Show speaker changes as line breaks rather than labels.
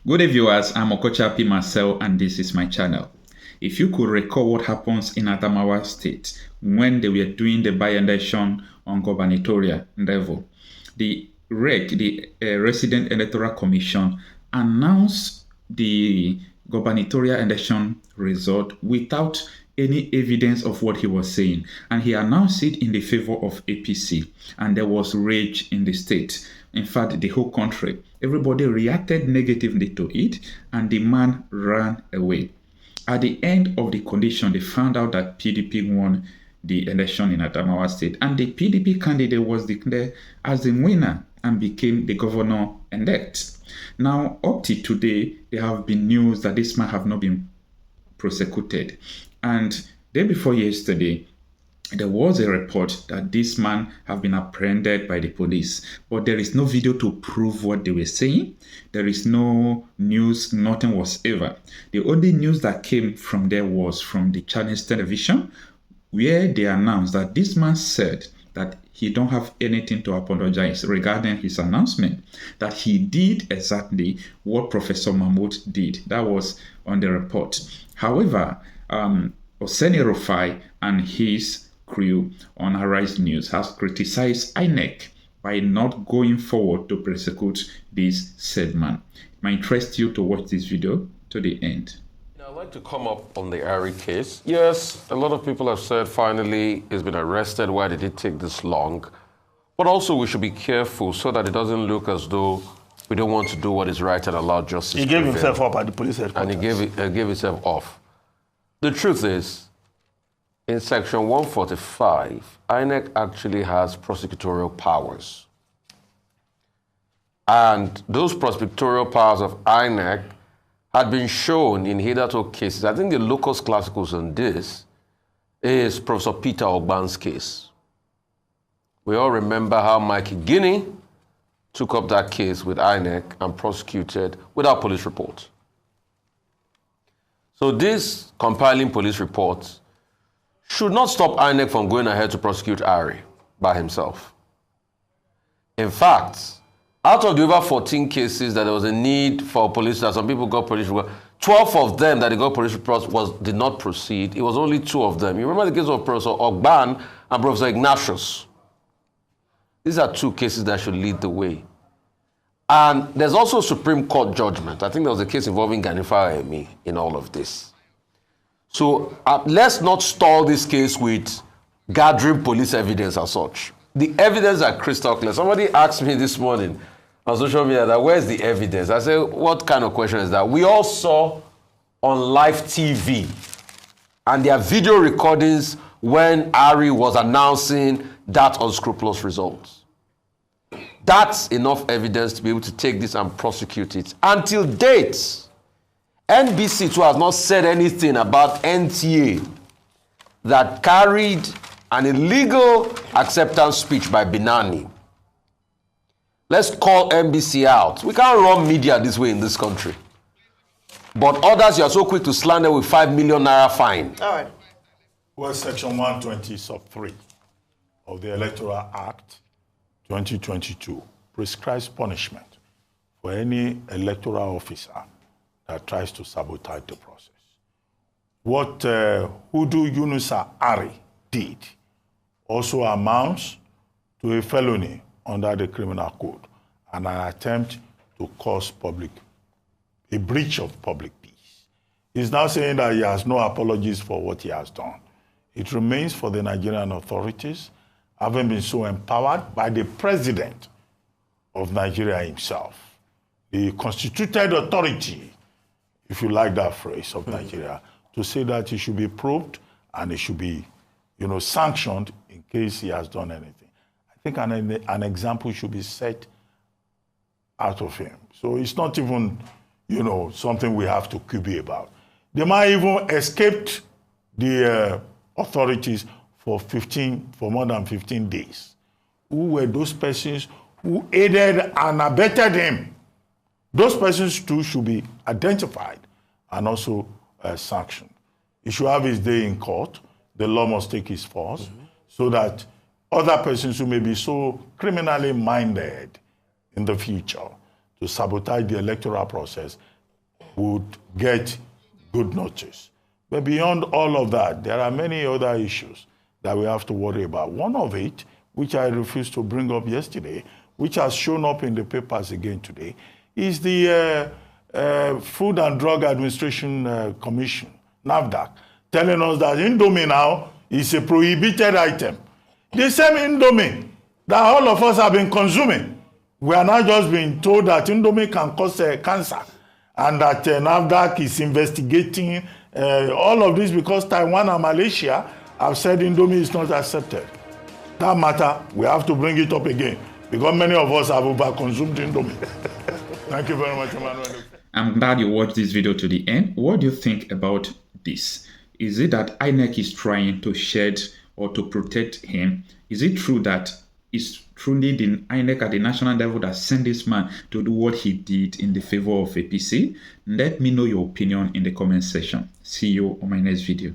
Good day, viewers. I'm Okocha P. Marcel, and this is my channel. If you could recall what happens in Adamawa State when they were doing the by-election on gubernatorial level, the REC, the Resident Electoral Commission, announced the gubernatorial election result without any evidence of what he was saying, and he announced it in the favor of APC, and there was rage in the state. In fact, the whole country, everybody reacted negatively to it, and the man ran away. At the end of the condition, they found out that PDP won the election in Adamawa State, and the PDP candidate was declared as the winner and became the governor-elect. Now, up to today, there have been news that this man have not been prosecuted. And day before yesterday, there was a report that this man have been apprehended by the police, but there is no video to prove what they were saying. There is no news, nothing whatsoever. The only news that came from there was from the Chinese television, where they announced that this man said that he don't have anything to apologize regarding his announcement, that he did exactly what Professor Mahmoud did. That was on the report. However, Oseni Rufai and his crew on Arise News has criticized INEC by not going forward to prosecute this said man. It might interest you to watch this video to the end.
I'd like to come up on the Ari case. Yes, a lot of people have said finally he's been arrested. Why did it take this long? But also we should be careful so that it doesn't look as though we don't want to do what is right and allow justice
to prevail. He gave himself up at the police headquarters.
And he gave himself off. The truth is, in Section 145, INEC actually has prosecutorial powers. And those prosecutorial powers of INEC had been shown in hitherto cases. I think the locus classicus on this is Professor Peter Ogban's case. We all remember how Mikey Guinea took up that case with INEC and prosecuted without police report. So this compiling police reports should not stop INEC from going ahead to prosecute Ari by himself. In fact, out of the over 14 cases that there was a need for police, that some people got police reports, 12 of them that they got police reports did not proceed. It was only 2 of them. You remember the case of Professor Ogban and Professor Ignatius. These are 2 cases that should lead the way. And there's also a Supreme Court judgment. I think there was a case involving Ganifa Emi in all of this. So let's not stall this case with gathering police evidence as such. The evidence are crystal clear. Somebody asked me this morning on social media that where's the evidence? I said, what kind of question is that? We all saw on live TV and there are video recordings when Ari was announcing that unscrupulous results. That's enough evidence to be able to take this and prosecute it. Until date, NBC too has not said anything about NTA that carried an illegal acceptance speech by Binani. Let's call NBC out. We can't run media this way in this country. But others, you are so quick to slander with 5 million naira fine.
All right. Well, Section 120 sub 3 of the Electoral Act 2022 prescribes punishment for any electoral officer that tries to sabotage the process. What Hudu-Yunusa Ari did also amounts to a felony under the criminal code and an attempt to cause a breach of public peace. He's now saying that he has no apologies for what he has done. It remains for the Nigerian authorities, having been so empowered by the president of Nigeria himself, the constituted authority, if you like that phrase, of Nigeria, to say that he should be probed and he should be, sanctioned in case he has done anything. I think an example should be set out of him. So it's not even, something we have to quibble about. They might even escaped the authorities for more than 15 days. Who were those persons who aided and abetted him? Those persons too should be identified and also sanctioned. He should have his day in court. The law must take its force so that other persons who may be so criminally minded in the future to sabotage the electoral process would get good notice. But beyond all of that, there are many other issues that we have to worry about. One of it, which I refused to bring up yesterday, which has shown up in the papers again today, is the Food and Drug Administration Commission, NAFDAC, telling us that Indomie now is a prohibited item. The same Indomie that all of us have been consuming. We are now just being told that Indomie can cause cancer, and that NAFDAC is investigating all of this because Taiwan and Malaysia have said Indomie is not accepted. That matter, we have to bring it up again because many of us have over-consumed Indomie. Thank you very much, Emmanuel.
I'm glad you watched this video to the end. What do you think about this? Is it that INEC is trying to shed or to protect him? Is it true that it's truly the INEC at the national level that sent this man to do what he did in the favor of APC? Let me know your opinion in the comment section. See you on my next video.